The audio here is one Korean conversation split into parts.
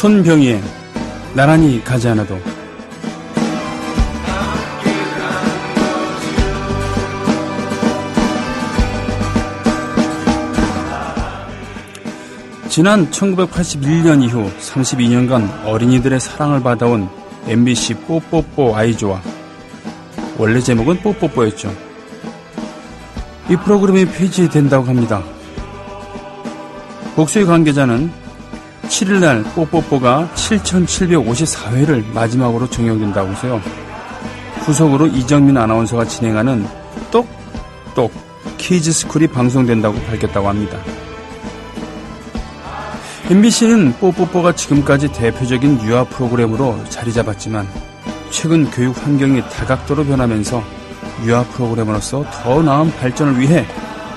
손병희의 나란히 가지 않아도. 지난 1981년 이후 32년간 어린이들의 사랑을 받아온 MBC 뽀뽀뽀 아이조와, 원래 제목은 뽀뽀뽀였죠. 이 프로그램이 폐지된다고 합니다. 복수의 관계자는 7일날 뽀뽀뽀가 7,754회를 마지막으로 종영된다고 해서요. 후속으로 이정민 아나운서가 진행하는 똑똑 키즈스쿨이 방송된다고 밝혔다고 합니다. MBC는 뽀뽀뽀가 지금까지 대표적인 유아 프로그램으로 자리 잡았지만 최근 교육 환경이 다각도로 변하면서 유아 프로그램으로서 더 나은 발전을 위해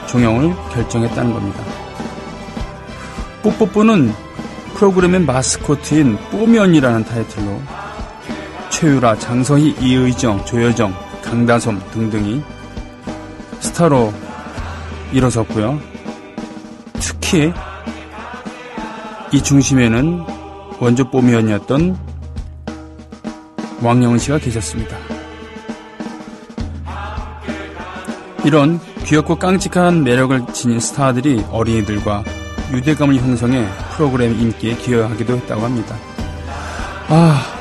종영을 결정했다는 겁니다. 뽀뽀뽀는 프로그램의 마스코트인 뽀면이라는 타이틀로 최유라, 장서희, 이의정, 조여정, 강다솜 등등이 스타로 일어섰고요. 특히 이 중심에는 원조 뽀면이었던 왕영은 씨가 계셨습니다. 이런 귀엽고 깡찍한 매력을 지닌 스타들이 어린이들과 유대감을 형성해 프로그램 인기에 기여하기도 했다고 합니다.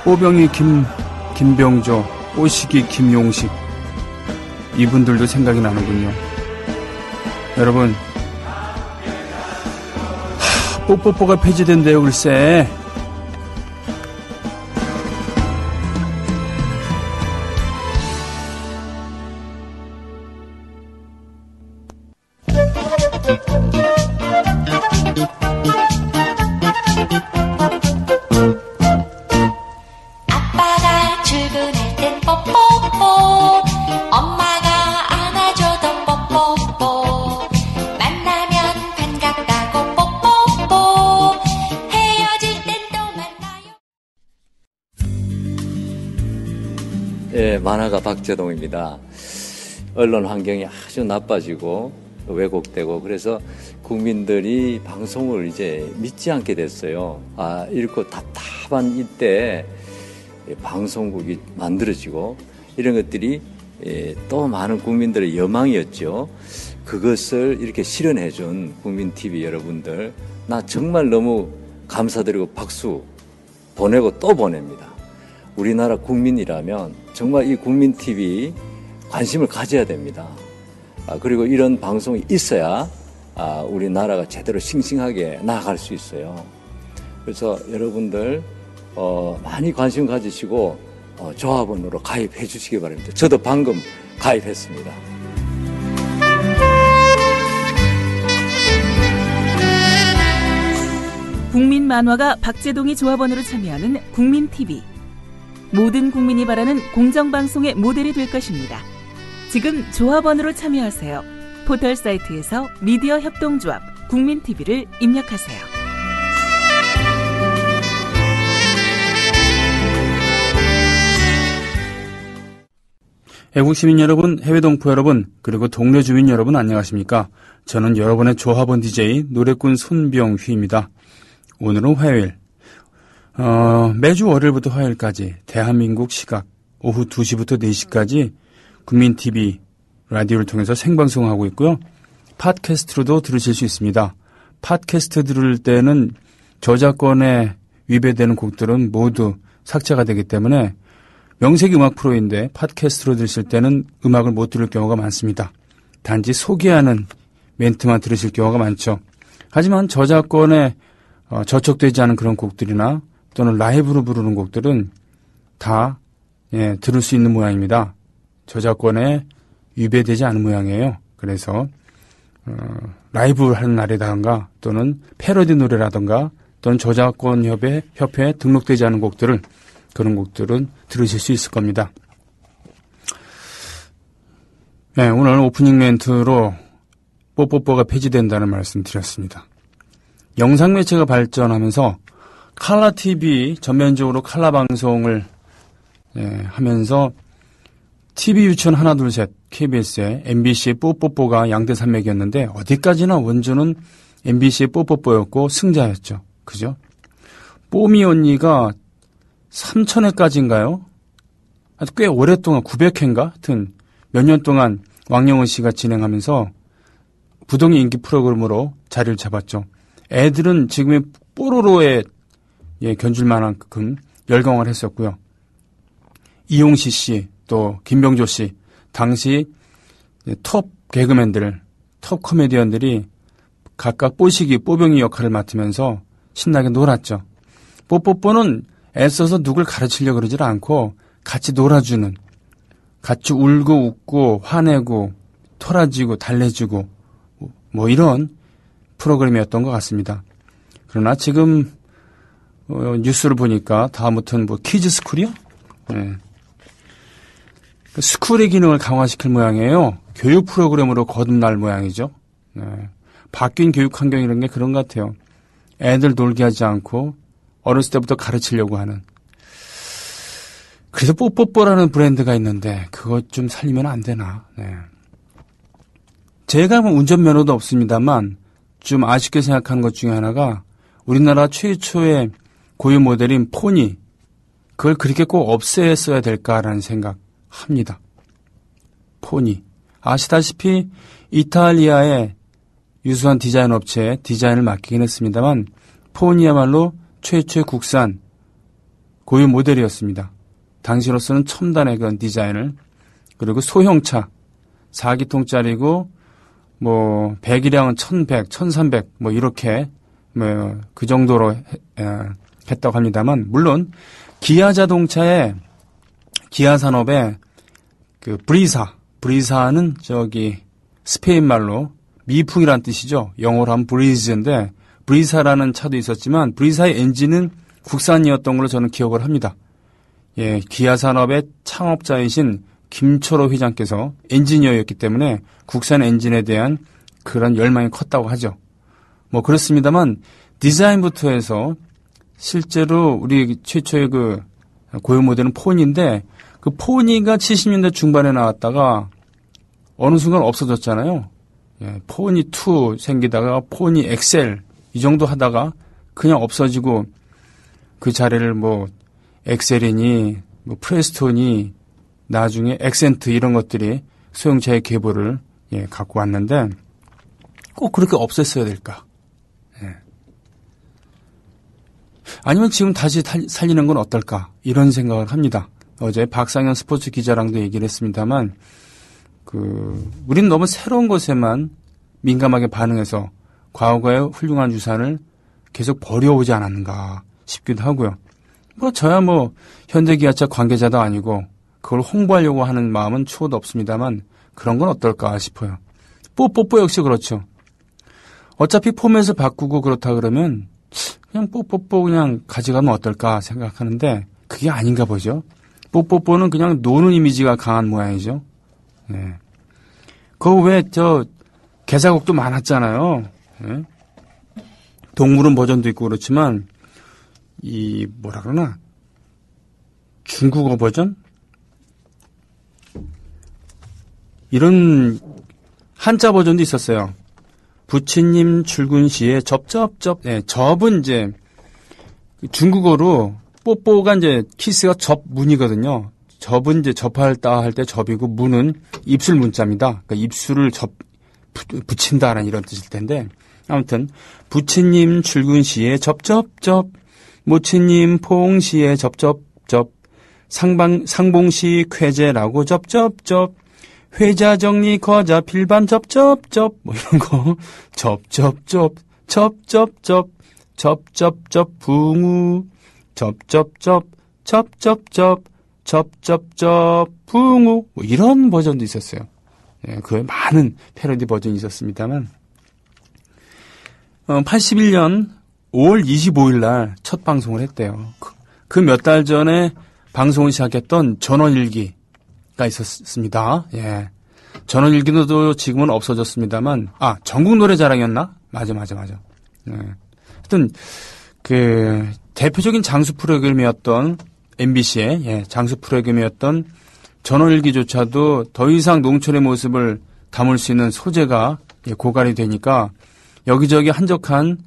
뽀병이 김병조, 뽀식이 김용식, 이분들도 생각이 나는군요. 여러분, 뽀뽀뽀가 폐지된대요, 글쎄. 아빠가 출근할 땐 뽀뽀뽀, 엄마가 안아줘도 뽀뽀뽀, 만나면 반갑다고 뽀뽀뽀, 헤어질 땐 또 만나요. 예, 만화가 박재동입니다. 언론 환경이 아주 나빠지고 왜곡되고 그래서 국민들이 방송을 이제 믿지 않게 됐어요. 이렇고 답답한 이때 방송국이 만들어지고 이런 것들이 또 많은 국민들의 여망이었죠. 그것을 이렇게 실현해준 국민TV 여러분들, 나 정말 너무 감사드리고 박수 보내고 또 보냅니다. 우리나라 국민이라면 정말 이 국민TV 관심을 가져야 됩니다. 그리고 이런 방송이 있어야 우리나라가 제대로 싱싱하게 나아갈 수 있어요. 그래서 여러분들 많이 관심 가지시고 조합원으로 가입해 주시기 바랍니다. 저도 방금 가입했습니다. 국민 만화가 박재동이 조합원으로 참여하는 국민TV. 모든 국민이 바라는 공정방송의 모델이 될 것입니다. 지금 조합원으로 참여하세요. 포털 사이트에서 미디어 협동조합 국민TV를 입력하세요. 애국시민 여러분, 해외동포 여러분, 그리고 동료 주민 여러분 안녕하십니까? 저는 여러분의 조합원 DJ 노래꾼 손병휘입니다. 오늘은 화요일. 매주 월요일부터 화요일까지 대한민국 시각 오후 2시부터 4시까지 국민TV 라디오를 통해서 생방송하고 있고요. 팟캐스트로도 들으실 수 있습니다. 팟캐스트 들을 때는 저작권에 위배되는 곡들은 모두 삭제가 되기 때문에 명색이 음악 프로인데 팟캐스트로 들으실 때는 음악을 못 들을 경우가 많습니다. 단지 소개하는 멘트만 들으실 경우가 많죠. 하지만 저작권에 저촉되지 않은 그런 곡들이나 또는 라이브로 부르는 곡들은 다 들을 수 있는 모양입니다. 저작권에 위배되지 않은 모양이에요. 그래서 라이브 하는 날이라든가 또는 패러디 노래라든가 또는 저작권 협회에 등록되지 않은 곡들을, 그런 곡들은 들으실 수 있을 겁니다. 네, 오늘 오프닝 멘트로 뽀뽀뽀가 폐지된다는 말씀 드렸습니다. 영상 매체가 발전하면서 칼라 TV 전면적으로 칼라 방송을 하면서 TV 유치원 하나 둘 셋 KBS에 MBC의 뽀뽀뽀가 양대 산맥이었는데 어디까지나 원조는 MBC의 뽀뽀뽀였고 승자였죠. 그죠? 뽀미 언니가 3,000회까지인가요? 아주 꽤 오랫동안 900회인가? 하여튼 몇 년 동안 왕영은 씨가 진행하면서 부동의 인기 프로그램으로 자리를 잡았죠. 애들은 지금의 뽀로로에 견줄 만큼 열광을 했었고요. 이용시 씨, 또 김병조 씨, 당시 톱 개그맨들, 톱 코미디언들이 각각 뽀시기, 뽀병이 역할을 맡으면서 신나게 놀았죠. 뽀뽀뽀는 애써서 누굴 가르치려고 그러질 않고 같이 놀아주는, 같이 울고 웃고 화내고 토라지고 달래주고 뭐 이런 프로그램이었던 것 같습니다. 그러나 지금 뉴스를 보니까 다음부터는 뭐 키즈 스쿨이요? 네. 스쿨의 기능을 강화시킬 모양이에요. 교육 프로그램으로 거듭날 모양이죠. 네. 바뀐 교육 환경이라는 게 그런 것 같아요. 애들 놀게 하지 않고 어렸을 때부터 가르치려고 하는. 그래서 뽀뽀뽀라는 브랜드가 있는데 그것 좀 살리면 안 되나. 네. 제가 뭐 운전면허도 없습니다만 좀 아쉽게 생각하는 것 중에 하나가 우리나라 최초의 고유 모델인 포니, 그걸 그렇게 꼭 없애야 될까라는 생각합니다. 포니. 아시다시피 이탈리아의 유수한 디자인 업체에 디자인을 맡기긴 했습니다만 포니야말로 최초의 국산 고유 모델이었습니다. 당시로서는 첨단의 그런 디자인을, 그리고 소형차 4기통짜리고 뭐 배기량은 1100, 1300 뭐 이렇게 뭐 그 정도로 했다고 합니다만, 물론 기아 자동차의 기아 산업의 그 브리사는 저기 스페인 말로 미풍이란 뜻이죠. 영어로 하면 브리즈인데 브리사라는 차도 있었지만 브리사의 엔진은 국산이었던 걸로 저는 기억을 합니다. 예, 기아 산업의 창업자이신 김초로 회장께서 엔지니어였기 때문에 국산 엔진에 대한 그런 열망이 컸다고 하죠. 뭐 그렇습니다만 디자인부터 해서 실제로 우리 최초의 그 고유 모델은 포니인데 그 포니가 70년대 중반에 나왔다가 어느 순간 없어졌잖아요. 예, 포니 2 생기다가 포니 엑셀 이 정도 하다가 그냥 없어지고 그 자리를 뭐 엑셀이니 뭐 프레스톤이 나중에 액센트 이런 것들이 소형차의 계보를 갖고 왔는데 꼭 그렇게 없앴어야 될까? 예. 아니면 지금 다시 살리는 건 어떨까? 이런 생각을 합니다. 어제 박상현 스포츠 기자랑도 얘기를 했습니다만 우리는 너무 새로운 것에만 민감하게 반응해서 과거의 훌륭한 유산을 계속 버려오지 않았는가 싶기도 하고요. 뭐 저야 뭐 현대기아차 관계자도 아니고 그걸 홍보하려고 하는 마음은 추호도 없습니다만 그런 건 어떨까 싶어요. 뽀뽀뽀 역시 그렇죠. 어차피 포맷을 바꾸고 그렇다 그러면 그냥 뽀뽀뽀 그냥 가져가면 어떨까 생각하는데 그게 아닌가 보죠. 뽀뽀뽀는 그냥 노는 이미지가 강한 모양이죠. 네. 그거 왜 개사곡도 많았잖아요. 네. 동물원 버전도 있고 그렇지만 이 뭐라 그러나 중국어 버전? 이런 한자 버전도 있었어요. 부처님 출근 시에 접접접. 네, 접은 이제 중국어로 뽀뽀가 이제 키스가 접문이거든요. 접은 이제 접할다 할 때 접이고 문은 입술 문자입니다. 그러니까 입술을 붙인다라는 이런 뜻일 텐데 아무튼 부처님 출근 시에 접접접. 모치님 포옹시에 접접접. 상봉시 쾌제라고 접접접. 회자정리 거자 필반 접접접. 뭐 이런 거 접접접. 접접접. 접접접 붕우. 접접접. 접접접. 접접접 붕우. 뭐 이런 버전도 있었어요. 예, 그 많은 패러디 버전이 있었습니다만 81년 5월 25일 날 첫 방송을 했대요. 그 몇 달 전에 방송을 시작했던 전원일기가 있었습니다. 예. 전원일기도 지금은 없어졌습니다만, 전국 노래자랑이었나? 맞아. 예. 하여튼, 대표적인 장수 프로그램이었던 MBC의 장수 프로그램이었던 전원일기조차도 더 이상 농촌의 모습을 담을 수 있는 소재가 고갈이 되니까 여기저기 한적한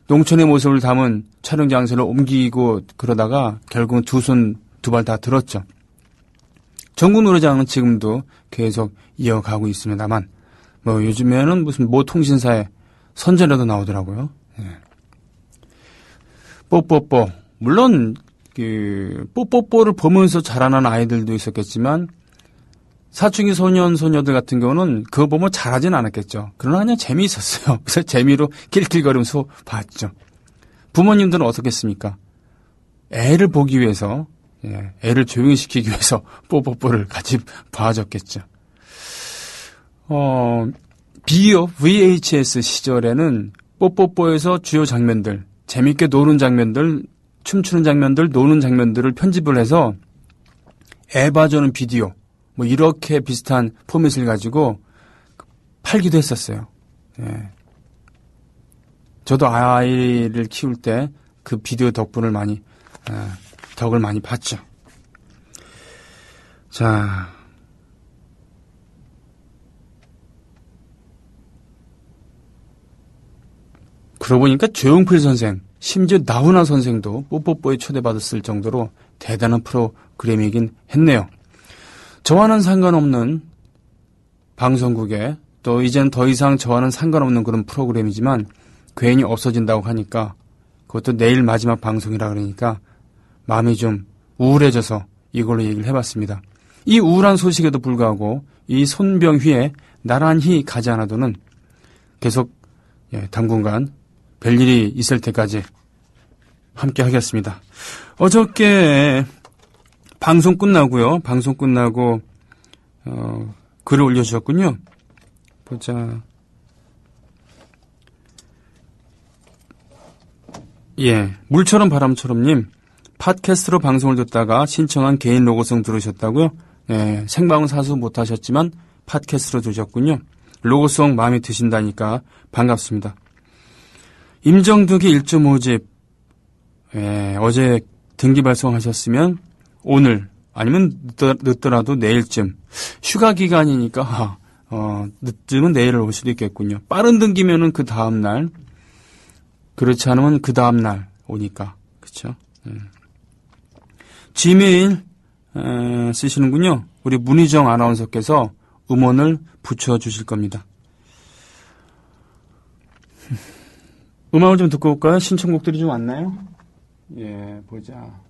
농촌의 모습을 담은 촬영 장소를 옮기고 그러다가 결국은 두 손 두 발 다 들었죠. 전국 노래자랑은 지금도 계속 이어가고 있습니다만 뭐 요즘에는 무슨 모 통신사에 선전에도 나오더라고요. 예. 뽀뽀뽀. 물론 그 뽀뽀뽀를 보면서 자라는 아이들도 있었겠지만 사춘기 소년 소녀들 같은 경우는 그거 보면 잘하진 않았겠죠. 그러나 그냥 재미있었어요. 그래서 재미로 낄낄거리면서 봤죠. 부모님들은 어떻겠습니까? 애를 보기 위해서, 애를 조용히 시키기 위해서 뽀뽀뽀를 같이 봐줬겠죠. 비디오 VHS 시절에는 뽀뽀뽀에서 주요 장면들, 재밌게 노는 장면들, 춤추는 장면들, 노는 장면들을 편집을 해서 애 봐주는 비디오, 뭐 이렇게 비슷한 포맷을 가지고 팔기도 했었어요. 예. 저도 아이를 키울 때 그 비디오 덕분을 많이 덕을 많이 봤죠. 자, 그러고 보니까 조용필 선생, 심지어 나훈아 선생도 뽀뽀뽀에 초대받았을 정도로 대단한 프로그램이긴 했네요. 저와는 상관없는 방송국에 또 이젠 더 이상 저와는 상관없는 그런 프로그램이지만 괜히 없어진다고 하니까 그것도 내일 마지막 방송이라 그러니까 마음이 좀 우울해져서 이걸로 얘기를 해봤습니다. 이 우울한 소식에도 불구하고 이 손병휘에 나란히 가지 않아도는 계속 당분간 별일이 있을 때까지 함께 하겠습니다. 어저께 방송 끝나고요. 방송 끝나고 글을 올려주셨군요. 보자. 예, 물처럼 바람처럼님 팟캐스트로 방송을 듣다가 신청한 개인 로고송 들으셨다고요? 예, 생방은 사수 못하셨지만 팟캐스트로 들으셨군요. 로고송 마음에 드신다니까 반갑습니다. 임정득이 1.5집 어제 등기 발송하셨으면 오늘 아니면 늦더라도 내일쯤 휴가 기간이니까 늦으면 내일 올 수도 있겠군요. 빠른 등기면은 그 다음 날, 그렇지 않으면 그 다음 날 오니까 그렇죠. 지메일 쓰시는군요. 우리 문희정 아나운서께서 음원을 붙여주실 겁니다. 음악을 좀 듣고 올까요? 신청곡들이 좀 왔나요? 예, 보자.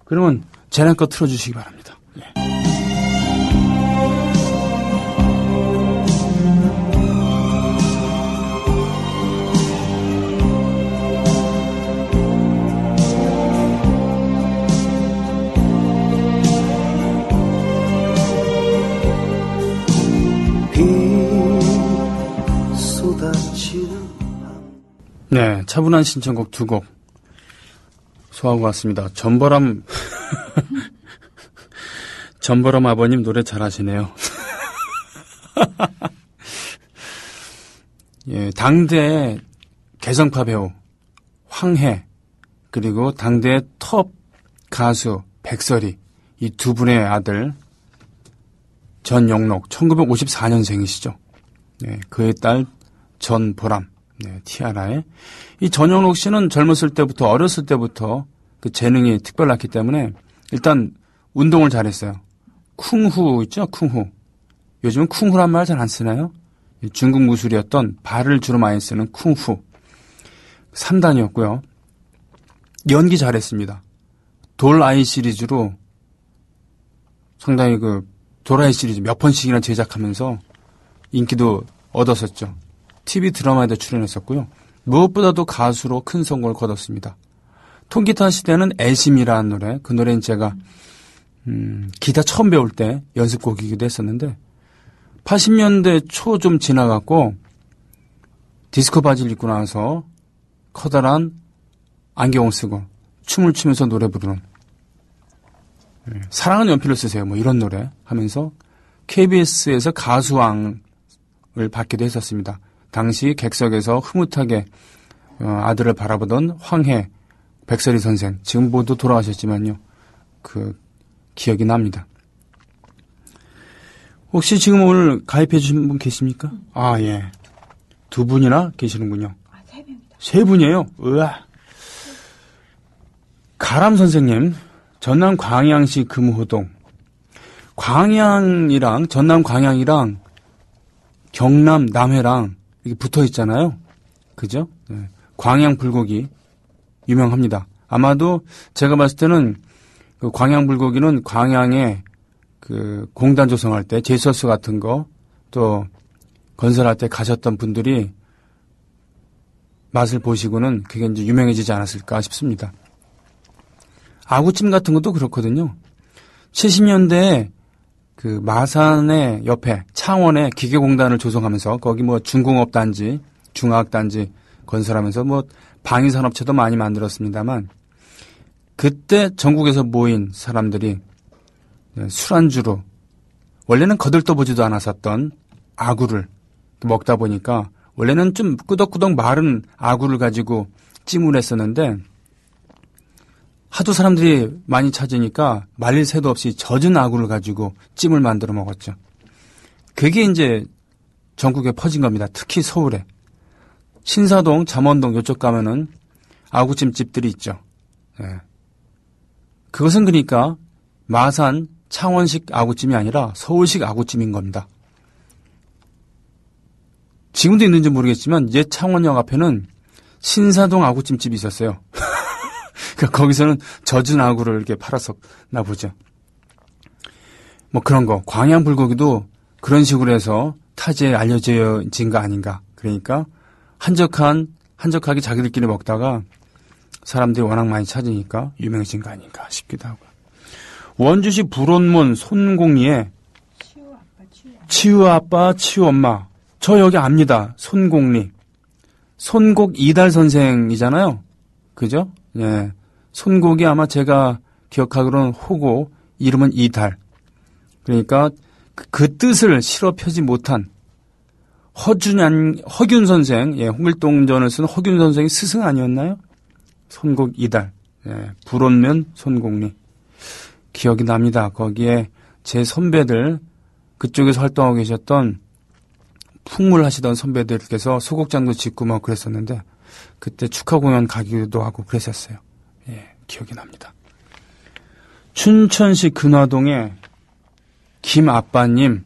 그러면 쟤네 거 틀어주시기 바랍니다. 예. 네, 차분한 신청곡 두 곡 소화하고 왔습니다. 전보람 전보람 아버님 노래 잘하시네요. 예, 당대 개성파 배우 황해 그리고 당대 톱 가수 백설이 이 두 분의 아들 전영록 1954년생이시죠. 네, 그의 딸 전보람. 네, 티아라에. 이 전영록 씨는 젊었을 때부터, 어렸을 때부터 그 재능이 특별했기 때문에 일단 운동을 잘했어요. 쿵후 있죠? 쿵후. 요즘은 쿵후란 말 잘 안 쓰나요? 중국 무술이었던 발을 주로 많이 쓰는 쿵후. 3단이었고요. 연기 잘했습니다. 돌아이 시리즈로 상당히 그 돌아이 시리즈 몇 번씩이나 제작하면서 인기도 얻었었죠. TV 드라마에도 출연했었고요. 무엇보다도 가수로 큰 성공을 거뒀습니다. 통기타 시대는 애심이라는 노래, 그 노래는 제가 기타 처음 배울 때 연습곡이기도 했었는데 80년대 초 좀 지나갔고 디스코 바지를 입고 나서 커다란 안경을 쓰고 춤을 추면서 노래 부르는 사랑은 연필로 쓰세요. 뭐 이런 노래 하면서 KBS에서 가수왕을 받기도 했었습니다. 당시 객석에서 흐뭇하게 아들을 바라보던 황해 백설이 선생, 지금 모두 돌아가셨지만요. 그 기억이 납니다. 혹시 지금 오늘 가입해 주신 분 계십니까? 아, 예. 두 분이나 계시는군요. 아, 세 명이다. 세 분이에요. 으아. 가람 선생님, 전남 광양시 금호동. 광양이랑, 전남 광양이랑 경남 남해랑 이렇게 붙어 있잖아요. 그죠? 네. 광양 불고기 유명합니다. 아마도 제가 봤을 때는 그 광양 불고기는 광양에 그 공단 조성할 때 제서스 같은 거 또 건설할 때 가셨던 분들이 맛을 보시고는 그게 이제 유명해지지 않았을까 싶습니다. 아구찜 같은 것도 그렇거든요. 70년대에 그 마산의 옆에 창원에 기계공단을 조성하면서 거기 뭐 중공업 단지, 중화학 단지 건설하면서 뭐 방위산업체도 많이 만들었습니다만 그때 전국에서 모인 사람들이 술안주로 원래는 거들떠보지도 않았었던 아구를 먹다 보니까 원래는 좀 끄덕끄덕 마른 아구를 가지고 찜을 했었는데 하도 사람들이 많이 찾으니까 말릴 새도 없이 젖은 아구를 가지고 찜을 만들어 먹었죠. 그게 이제 전국에 퍼진 겁니다. 특히 서울에. 신사동, 잠원동 이쪽 가면은 아구찜 집들이 있죠. 예. 그것은 그러니까 마산, 창원식 아구찜이 아니라 서울식 아구찜인 겁니다. 지금도 있는지 모르겠지만 옛 창원역 앞에는 신사동 아구찜집이 있었어요. 그러니까 거기서는 젖은 아구를 이렇게 팔았었나 보죠. 뭐 그런 거. 광양 불고기도 그런 식으로 해서 타지에 알려진 거 아닌가. 그러니까 한적하게 자기들끼리 먹다가 사람들이 워낙 많이 찾으니까 유명해진 거 아닌가 싶기도 하고. 원주시 불원문 손공리에 치유아빠 치유엄마. 저 여기 압니다. 손공리. 손곡 이달 선생이잖아요. 그죠? 예. 손곡이 아마 제가 기억하기로는 호고, 이름은 이달. 그러니까 그 뜻을 실어 펴지 못한 허균 선생, 예, 홍길동전을 쓴 허균 선생이 스승 아니었나요? 손곡 이달. 예, 불원면 손공리. 기억이 납니다. 거기에 제 선배들, 그쪽에서 활동하고 계셨던 풍물 하시던 선배들께서 소극장도 짓고 막 그랬었는데 그때 축하 공연 가기도 하고 그랬었어요. 예, 기억이 납니다. 춘천시 근화동에 김아빠님,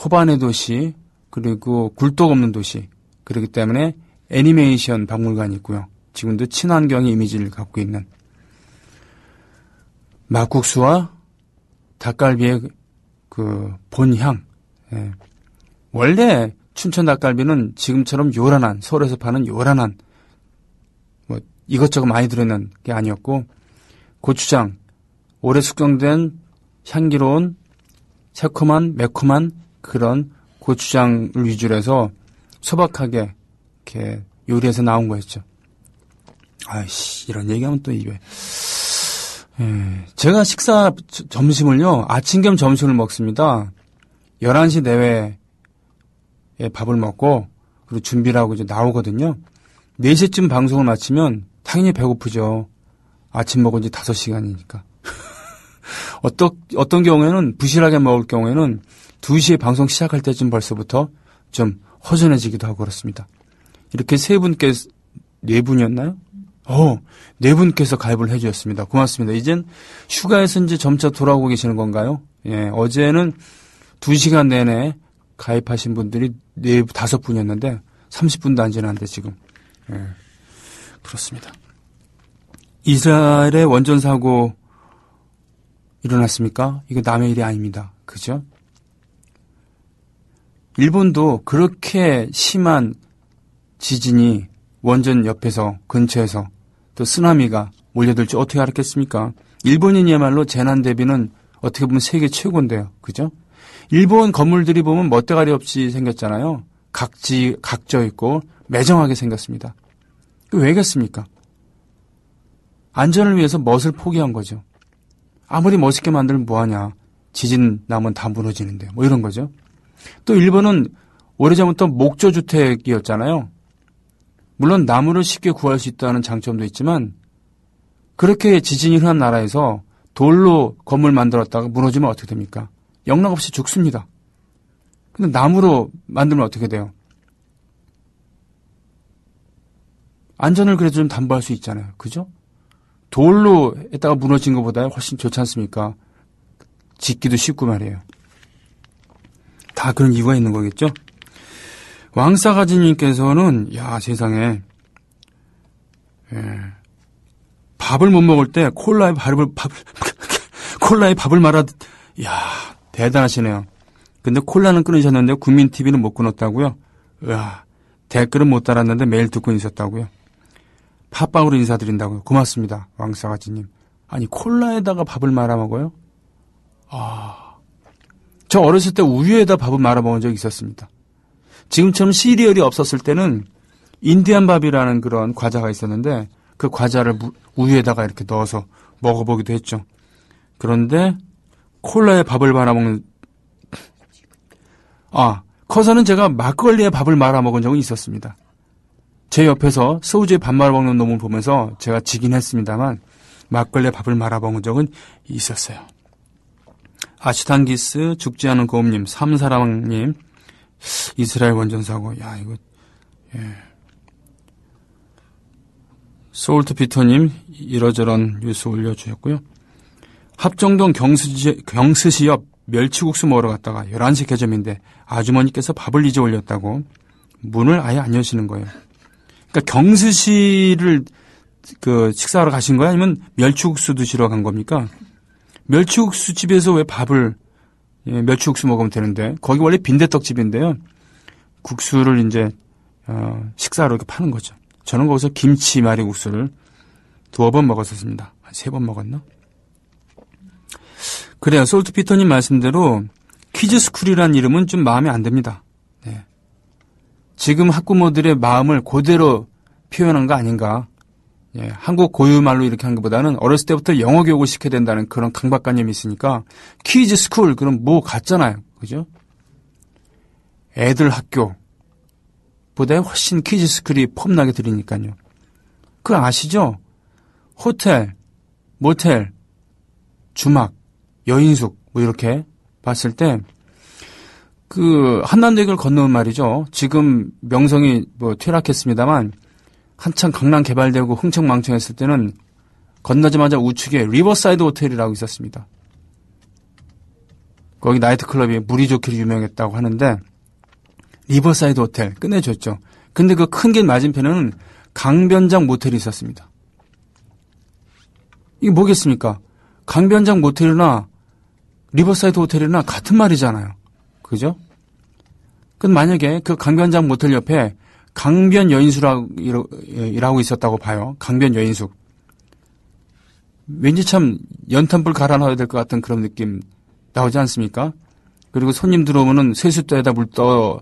호반의 도시, 그리고 굴뚝 없는 도시, 그렇기 때문에 애니메이션 박물관이 있고요. 지금도 친환경의 이미지를 갖고 있는 막국수와 닭갈비의 그 본향. 예. 원래 춘천 닭갈비는 지금처럼 요란한, 서울에서 파는 요란한 뭐 이것저것 많이 들어있는 게 아니었고 고추장, 오래 숙성된 향기로운 새콤한 매콤한 그런 고추장을 위주로 해서 소박하게 이렇게 요리해서 나온 거였죠. 아이씨, 이런 얘기하면 또 이게. 제가 점심을요, 아침 겸 점심을 먹습니다. 11시 내외에 밥을 먹고, 그리고 준비를 하고 이제 나오거든요. 4시쯤 방송을 마치면 당연히 배고프죠. 아침 먹은 지 5시간이니까. 어떤 경우에는, 부실하게 먹을 경우에는 2시에 방송 시작할 때쯤 벌써부터 좀 허전해지기도 하고 그렇습니다. 이렇게 세 분께, 4분이었나요? 4분께서 가입을 해주셨습니다. 고맙습니다. 이젠 휴가에서 이제 점차 돌아오고 계시는 건가요? 예, 어제는 2시간 내내 가입하신 분들이 5분이었는데 30분도 안 지났는데 지금. 예, 그렇습니다. 이스라엘의 원전 사고 일어났습니까? 이거 남의 일이 아닙니다. 그죠? 일본도 그렇게 심한 지진이 원전 옆에서 근처에서 또 쓰나미가 몰려들지 어떻게 알았겠습니까? 일본인이야말로 재난 대비는 어떻게 보면 세계 최고인데요. 그죠? 일본 건물들이 보면 멋대가리 없이 생겼잖아요. 각져 있고 매정하게 생겼습니다. 왜겠습니까? 안전을 위해서 멋을 포기한 거죠. 아무리 멋있게 만들면 뭐하냐. 지진 나면 다 무너지는데 뭐 이런 거죠. 또 일본은 오래전부터 목조주택이었잖아요. 물론 나무를 쉽게 구할 수 있다는 장점도 있지만 그렇게 지진이 흔한 나라에서 돌로 건물 만들었다가 무너지면 어떻게 됩니까? 영락없이 죽습니다. 근데 나무로 만들면 어떻게 돼요? 안전을 그래도 좀 담보할 수 있잖아요. 그죠? 돌로 했다가 무너진 것보다 훨씬 좋지 않습니까? 짓기도 쉽고 말이에요. 다 그런 이유가 있는 거겠죠? 왕싸가지님께서는, 야, 세상에, 밥을 못 먹을 때 콜라에 밥을 말아, 야, 대단하시네요. 근데 콜라는 끊으셨는데 국민TV는 못 끊었다고요? 으아, 댓글은 못 달았는데 매일 듣고 있었다고요? 팟빵으로 인사드린다고요? 고맙습니다, 왕싸가지님. 아니, 콜라에다가 밥을 말아 먹어요? 저 어렸을 때 우유에다 밥을 말아 먹은 적이 있었습니다. 지금처럼 시리얼이 없었을 때는 인디안 밥이라는 그런 과자가 있었는데 그 과자를 우유에다가 이렇게 넣어서 먹어보기도 했죠. 그런데 콜라에 밥을 말아먹는 커서는 제가 막걸리에 밥을 말아먹은 적은 있었습니다. 제 옆에서 소주에 밥 말아먹는 놈을 보면서 제가 지긴 했습니다만 막걸리에 밥을 말아먹은 적은 있었어요. 아시탄기스, 죽지 않은 고음님, 삼사랑님, 이스라엘 원전사고, 야, 이거, 소울트피터님, 이러저런 뉴스 올려주셨고요. 합정동 경스시 옆 멸치국수 먹으러 갔다가 11시 개점인데 아주머니께서 밥을 이제 올렸다고 문을 아예 안 여시는 거예요. 그러니까 경스시를 식사하러 가신 거야? 아니면 멸치국수 드시러 간 겁니까? 멸치국수 집에서 왜 멸치국수 먹으면 되는데, 거기 원래 빈대떡집인데요. 국수를 이제, 식사로 이렇게 파는 거죠. 저는 거기서 김치 마리국수를 2번 먹었었습니다. 한 3번 먹었나? 그래요. 솔트피터님 말씀대로 퀴즈스쿨이라는 이름은 좀 마음에 안 듭니다. 네. 지금 학부모들의 마음을 그대로 표현한 거 아닌가. 예, 한국 고유말로 이렇게 한 것보다는 어렸을 때부터 영어 교육을 시켜야 된다는 그런 강박관념이 있으니까 퀴즈 스쿨 그럼 뭐 같잖아요. 그죠? 애들 학교보다 훨씬 퀴즈 스쿨이 폼나게 들리니까요. 그거 아시죠? 호텔, 모텔, 주막, 여인숙 뭐 이렇게 봤을 때 한남대교를 건너면 말이죠. 지금 명성이 퇴락했습니다만 한참 강남 개발되고 흥청망청했을 때는 건너자마자 우측에 리버사이드 호텔이라고 있었습니다. 거기 나이트클럽이 물이 좋기로 유명했다고 하는데 리버사이드 호텔 끝내줬죠. 근데 그 큰 길 맞은편에는 강변장 모텔이 있었습니다. 이게 뭐겠습니까? 강변장 모텔이나 리버사이드 호텔이나 같은 말이잖아요. 그죠? 그럼 만약에 그 강변장 모텔 옆에 강변 여인숙이라고 있었다고 봐요. 강변 여인숙. 왠지 참 연탄불 갈아 넣어야 될 것 같은 그런 느낌 나오지 않습니까? 그리고 손님 들어오면은 세숫대에다 물 떠서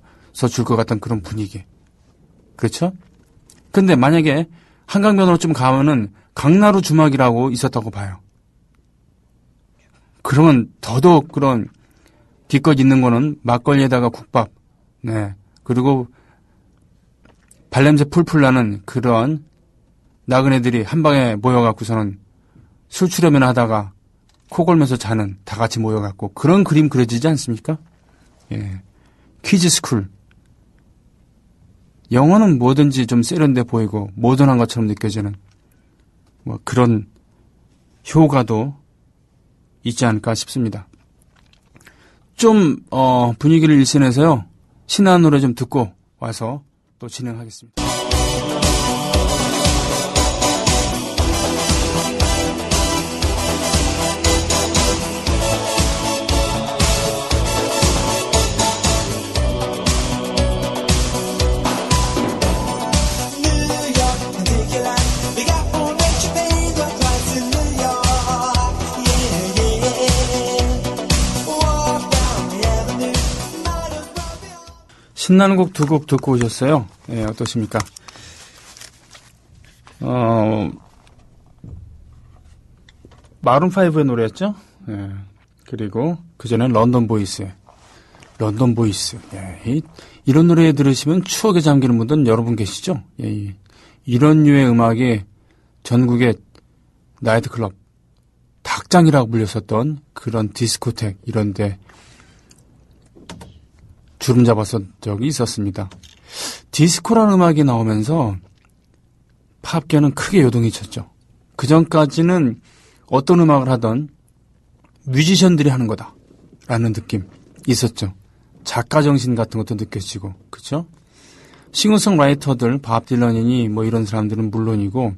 줄 것 같은 그런 분위기. 그렇죠? 근데 만약에 한강변으로 좀 가면은 강나루 주막이라고 있었다고 봐요. 그러면 더더욱 그런 기껏 있는 거는 막걸리에다가 국밥, 네. 그리고 발냄새 풀풀 나는 그런 나그네들이 한 방에 모여갖고서는 술 추려면 하다가 코 골면서 자는 다 같이 모여갖고 그런 그림 그려지지 않습니까? 예. 퀴즈 스쿨. 영어는 뭐든지 좀 세련돼 보이고 모던한 것처럼 느껴지는 뭐 그런 효과도 있지 않을까 싶습니다. 좀 분위기를 일신해서요. 신나는 노래 좀 듣고 와서 또 진행하겠습니다. 신나는 곡 2곡 듣고 오셨어요. 예, 어떠십니까? 마룬5의 노래였죠? 예, 그리고 그전엔 런던 보이스. 예, 이런 노래 들으시면 추억에 잠기는 분들은 여러분 계시죠? 예, 이런 류의 음악이 전국의 나이트클럽, 닭장이라고 불렸었던 그런 디스코텍 이런데 주름 잡았던 적이 있었습니다. 디스코라는 음악이 나오면서 팝계는 크게 요동이 쳤죠. 그 전까지는 어떤 음악을 하던 뮤지션들이 하는 거다라는 느낌 있었죠. 작가 정신 같은 것도 느껴지고, 그렇죠? 싱어송라이터들, 밥 딜런이니 뭐 이런 사람들은 물론이고,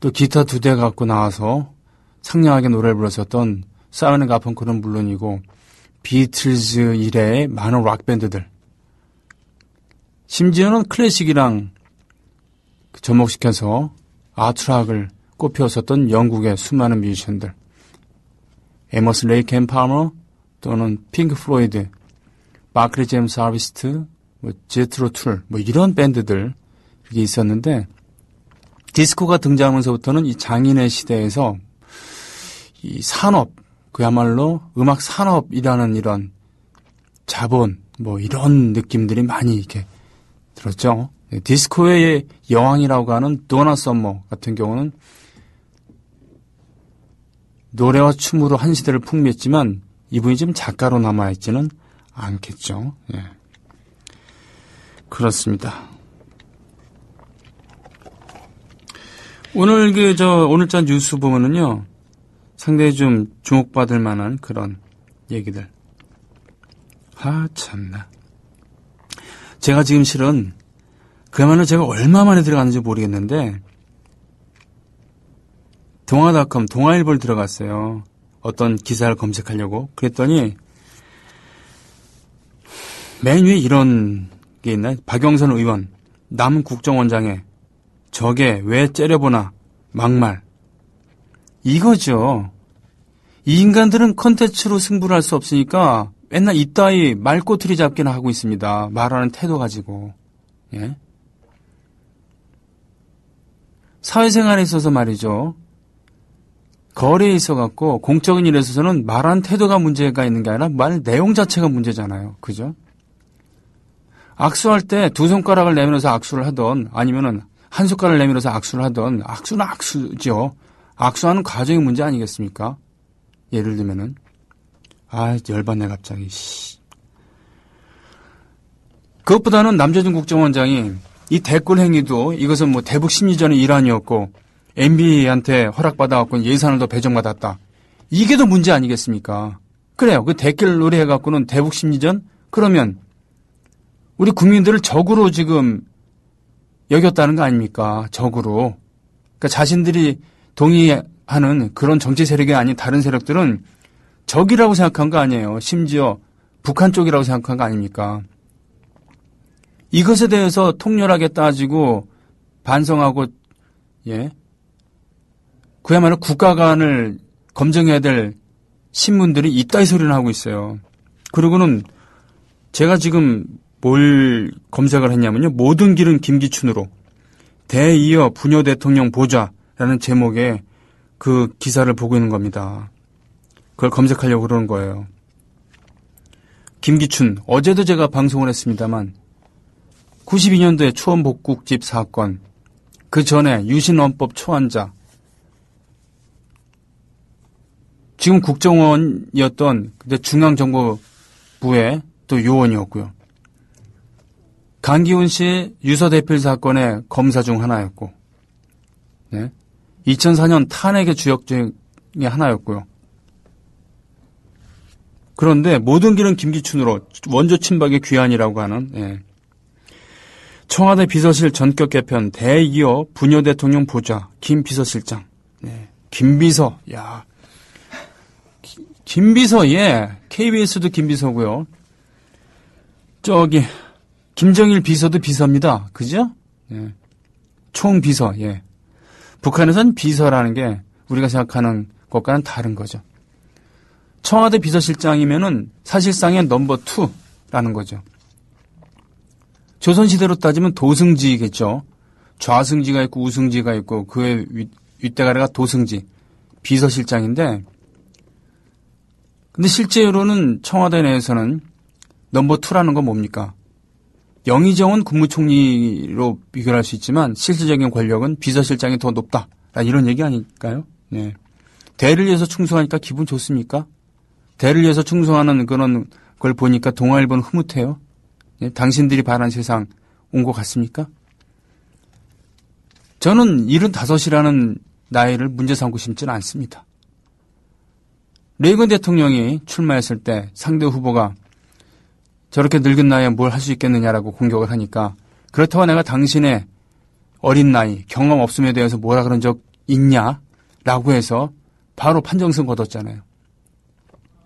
또 기타 2대 갖고 나와서 상냥하게 노래를 불렀었던 사이먼 가펑클은 물론이고, 비틀즈 이래의 많은 락 밴드들, 심지어는 클래식이랑 접목시켜서 아트락을 꽃피웠었던 영국의 수많은 뮤지션들, 에머슨 레이크 앤 파머 또는 핑크 플로이드, 바클리 제임스 하비스트, 뭐 제트로 툴, 뭐 이런 밴드들 이게 있었는데, 디스코가 등장하면서부터는 이 장인의 시대에서 이 산업, 그야말로 음악 산업이라는 이런 자본, 뭐 이런 느낌들이 많이 이렇게 들었죠. 디스코의 여왕이라고 하는 도나 썸머 같은 경우는 노래와 춤으로 한 시대를 풍미했지만 이분이 지금 작가로 남아있지는 않겠죠. 예. 그렇습니다. 오늘 오늘자 뉴스 보면은요, 상당히 좀 주목받을 만한 그런 얘기들. 참나. 제가 지금 실은 그야말로 제가 얼마 만에 들어갔는지 모르겠는데, 동아닷컴, 동아일보를 들어갔어요. 어떤 기사를 검색하려고. 그랬더니 맨 위에 이런 게 있나요? 박영선 의원, 남 국정원장의 저게 왜 째려보나 막말. 이거죠. 이 인간들은 컨텐츠로 승부를 할 수 없으니까 맨날 이따위 말꼬투리 잡기나 하고 있습니다. 말하는 태도 가지고. 예? 사회생활에 있어서 말이죠. 거래에 있어갖고 공적인 일에 있어서는 말하는 태도가 문제가 있는 게 아니라 말 내용 자체가 문제잖아요. 그죠? 악수할 때 두 손가락을 내밀어서 악수를 하던, 아니면은 한 손가락을 내밀어서 악수를 하던, 악수는 악수죠. 악수하는 과정이 문제 아니겠습니까? 예를 들면은, 열받네 갑자기. 그것보다는 남재준 국정원장이 이 댓글 행위도 이것은 뭐 대북 심리전의 일환이었고 MB한테 허락받아갖고 예산을 더 배정받았다. 이게 더 문제 아니겠습니까? 그래요. 그 댓글 노래해갖고는 대북 심리전? 그러면 우리 국민들을 적으로 지금 여겼다는 거 아닙니까? 적으로. 그러니까 자신들이 동의하는 그런 정치 세력이 아닌 다른 세력들은 적이라고 생각한 거 아니에요. 심지어 북한 쪽이라고 생각한 거 아닙니까? 이것에 대해서 통렬하게 따지고 반성하고, 예, 그야말로 국가관을 검증해야 될 신문들이 이따위 소리를 하고 있어요. 그리고는 제가 지금 뭘 검색을 했냐면요. 모든 길은 김기춘으로 대이어 부녀 대통령 보좌라는 제목의 그 기사를 보고 있는 겁니다. 그걸 검색하려고 그러는 거예요. 김기춘, 어제도 제가 방송을 했습니다만 92년도에 초원복국집 사건, 그 전에 유신헌법 초안자, 지금 국정원이었던 그때 중앙정보부의 또 요원이었고요. 강기훈 씨 유서대필 사건의 검사 중 하나였고, 네? 2004년 탄핵의 주역 중에 하나였고요. 그런데 모든 길은 김기춘으로 원조 친박의 귀환이라고 하는, 예. 청와대 비서실 전격 개편 대이어 부녀 대통령 보좌 김 비서실장, 예. 김비서, 야, 김비서, 예. KBS도 김비서고요. 저기 김정일 비서도 비서입니다. 그죠? 예. 총비서, 예. 북한에선 비서라는 게 우리가 생각하는 것과는 다른 거죠. 청와대 비서실장이면은 사실상의 넘버 2라는 거죠. 조선시대로 따지면 도승지겠죠. 좌승지가 있고 우승지가 있고 그의 윗대가리가 도승지, 비서실장인데, 근데 실제로는 청와대 내에서는 넘버 2라는 건 뭡니까? 영의정은 국무총리로 비교할 수 있지만 실질적인 권력은 비서실장이 더 높다. 이런 얘기 아닐까요? 네. 대를 위해서 충성하니까 기분 좋습니까? 대를 위해서 충성하는 그런 걸 보니까 동아일보는 흐뭇해요. 네. 당신들이 바란 세상 온 것 같습니까? 저는 75이라는 나이를 문제 삼고 싶지는 않습니다. 레이건 대통령이 출마했을 때 상대 후보가 저렇게 늙은 나이에 뭘 할 수 있겠느냐라고 공격을 하니까 그렇다고 내가 당신의 어린 나이, 경험 없음에 대해서 뭐라 그런 적 있냐라고 해서 바로 판정승 거뒀잖아요.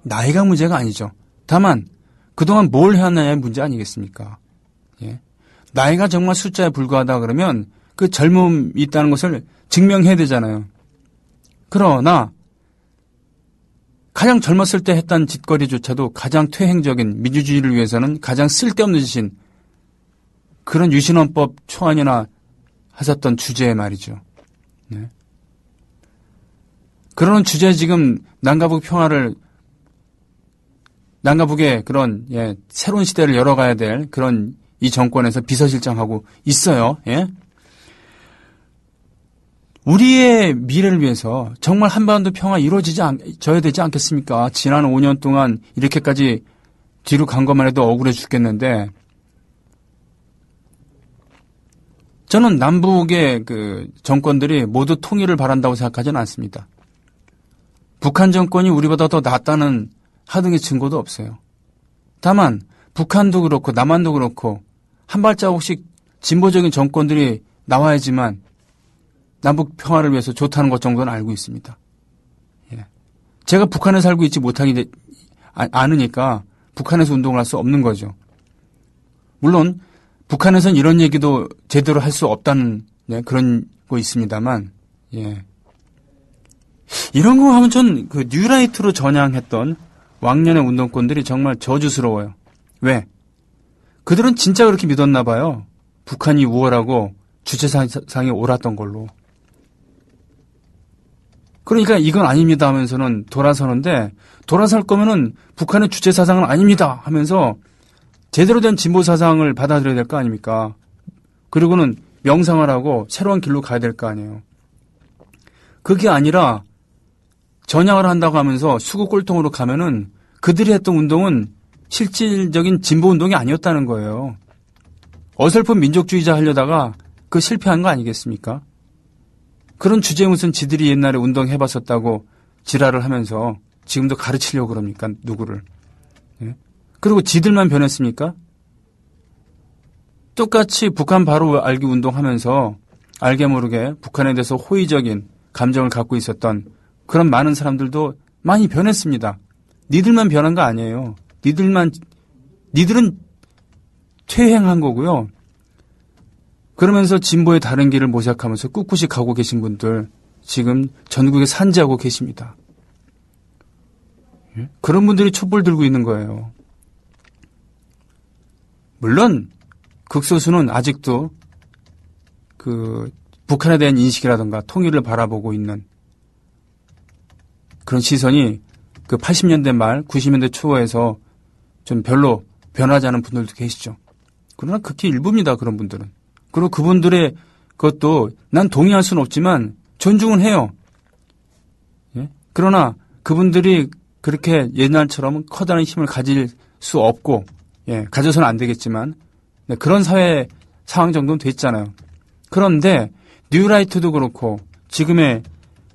나이가 문제가 아니죠. 다만 그동안 뭘 해왔느냐의 문제 아니겠습니까? 예. 나이가 정말 숫자에 불과하다 그러면 그 젊음이 있다는 것을 증명해야 되잖아요. 그러나 가장 젊었을 때 했던 짓거리조차도 가장 퇴행적인 민주주의를 위해서는 가장 쓸데없는 짓인 그런 유신헌법 초안이나 하셨던 주제에 말이죠. 네. 그런 주제에 지금 남과북 평화를 남과북의 그런 새로운 시대를 열어가야 될 그런 이 정권에서 비서실장하고 있어요. 예? 우리의 미래를 위해서 정말 한반도 평화 이루어져야 되지 않겠습니까? 지난 5년 동안 이렇게까지 뒤로 간 것만 해도 억울해 죽겠는데 저는 남북의 그 정권들이 모두 통일을 바란다고 생각하지는 않습니다. 북한 정권이 우리보다 더 낫다는 하등의 증거도 없어요. 다만 북한도 그렇고 남한도 그렇고 한 발자국씩 진보적인 정권들이 나와야지만 남북 평화를 위해서 좋다는 것 정도는 알고 있습니다. 예. 제가 북한에 살고 있지 못하기 않으니까 북한에서 운동을 할 수 없는 거죠. 물론 북한에선 이런 얘기도 제대로 할 수 없다는 그런 거 있습니다만 예. 이런 거 하면 전 그 뉴라이트로 전향했던 왕년의 운동권들이 정말 저주스러워요. 왜? 그들은 진짜 그렇게 믿었나 봐요. 북한이 우월하고 주체사상이 옳았던 걸로. 그러니까 이건 아닙니다 하면서는 돌아서는데 돌아설 거면은 북한의 주체사상은 아닙니다 하면서 제대로 된 진보사상을 받아들여야 될 거 아닙니까? 그리고는 명상을 하고 새로운 길로 가야 될 거 아니에요. 그게 아니라 전향을 한다고 하면서 수구 꼴통으로 가면은 그들이 했던 운동은 실질적인 진보 운동이 아니었다는 거예요. 어설픈 민족주의자 하려다가 그 실패한 거 아니겠습니까? 그런 주제에 무슨 지들이 옛날에 운동해봤었다고 지랄을 하면서 지금도 가르치려고 그럽니까? 누구를. 예? 그리고 지들만 변했습니까? 똑같이 북한 바로 알기 운동하면서 알게 모르게 북한에 대해서 호의적인 감정을 갖고 있었던 그런 많은 사람들도 많이 변했습니다. 니들만 변한 거 아니에요. 니들은 퇴행한 거고요. 그러면서 진보의 다른 길을 모색하면서 꿋꿋이 가고 계신 분들 지금 전국에 산재하고 계십니다. 그런 분들이 촛불 들고 있는 거예요. 물론 극소수는 아직도 그 북한에 대한 인식이라든가 통일을 바라보고 있는 그런 시선이 그 80년대 말 90년대 초에서 좀 별로 변하지 않은 분들도 계시죠. 그러나 극히 일부입니다. 그런 분들은. 그리고 그분들의 그것도 난 동의할 수는 없지만 존중은 해요. 예? 그러나 그분들이 그렇게 옛날처럼 커다란 힘을 가질 수 없고 가져서는 안 되겠지만 그런 사회 상황 정도는 됐잖아요. 그런데 뉴라이트도 그렇고 지금의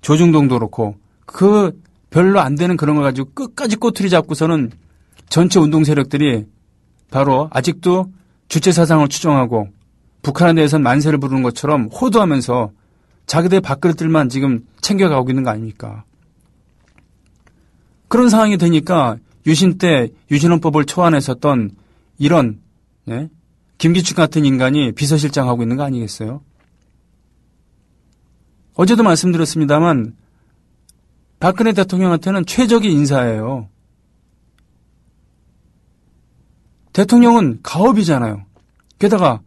조중동도 그렇고 그 별로 안 되는 그런 걸 가지고 끝까지 꼬투리 잡고서는 전체 운동 세력들이 바로 아직도 주체사상을 추종하고 북한에 대해서는 만세를 부르는 것처럼 호도하면서 자기들의 밥그릇들만 지금 챙겨가고 있는 거 아닙니까? 그런 상황이 되니까 유신 때 유신헌법을 초안했었던 이런 김기춘 같은 인간이 비서실장하고 있는 거 아니겠어요? 어제도 말씀드렸습니다만 박근혜 대통령한테는 최적의 인사예요. 대통령은 가업이잖아요. 게다가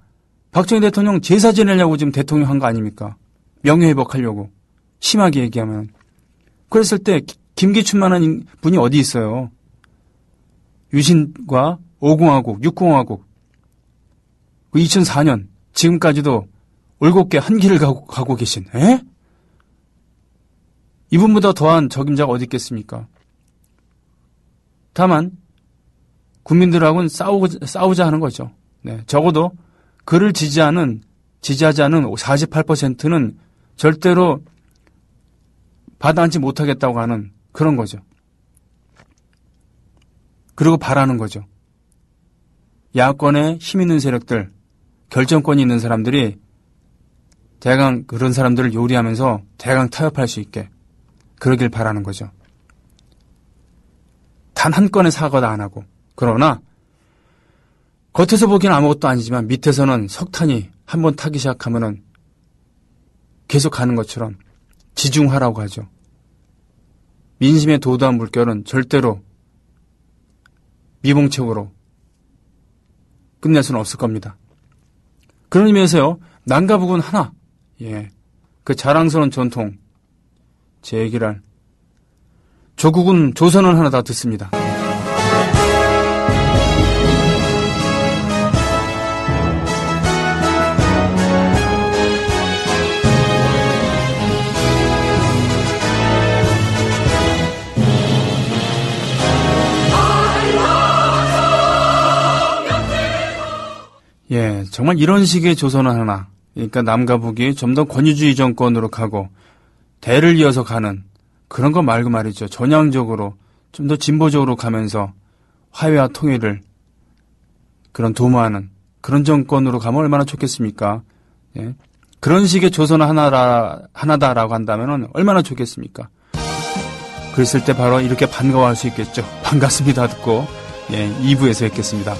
박정희 대통령 제사 지내려고 지금 대통령 한 거 아닙니까? 명예회복하려고. 심하게 얘기하면. 그랬을 때 김기춘만한 분이 어디 있어요? 유신과 5공화국, 6공화국. 2004년 지금까지도 올곧게 한 길을 가고 계신. 에? 이분보다 더한 적임자가 어디 있겠습니까? 다만 국민들하고는 싸우자 하는 거죠. 적어도 그를 지지하는 지지하지 않은 48%는 절대로 받아 앉지 못하겠다고 하는 그런 거죠. 그리고 바라는 거죠. 야권에 힘 있는 세력들, 결정권이 있는 사람들이 대강 그런 사람들을 요리하면서 대강 타협할 수 있게 그러길 바라는 거죠. 단 한 건의 사과도 안 하고. 그러나 겉에서 보기엔 아무것도 아니지만 밑에서는 석탄이 한번 타기 시작하면은 계속 가는 것처럼 지중화라고 하죠. 민심의 도도한 물결은 절대로 미봉책으로 끝낼 수는 없을 겁니다. 그런 의미에서요, 남과 북은 하나, 그 자랑스러운 전통, 제 얘기를 할, 조국은 조선은 하나 다 듣습니다. 정말 이런 식의 조선은 하나, 그러니까 남과 북이 좀 더 권위주의 정권으로 가고 대를 이어서 가는 그런 거 말고 말이죠. 전향적으로 좀 더 진보적으로 가면서 화해와 통일을 그런 도모하는 그런 정권으로 가면 얼마나 좋겠습니까? 그런 식의 조선은 하나다라고 한다면 얼마나 좋겠습니까? 그랬을 때 바로 이렇게 반가워할 수 있겠죠. 반갑습니다 듣고 2부에서 뵙겠습니다.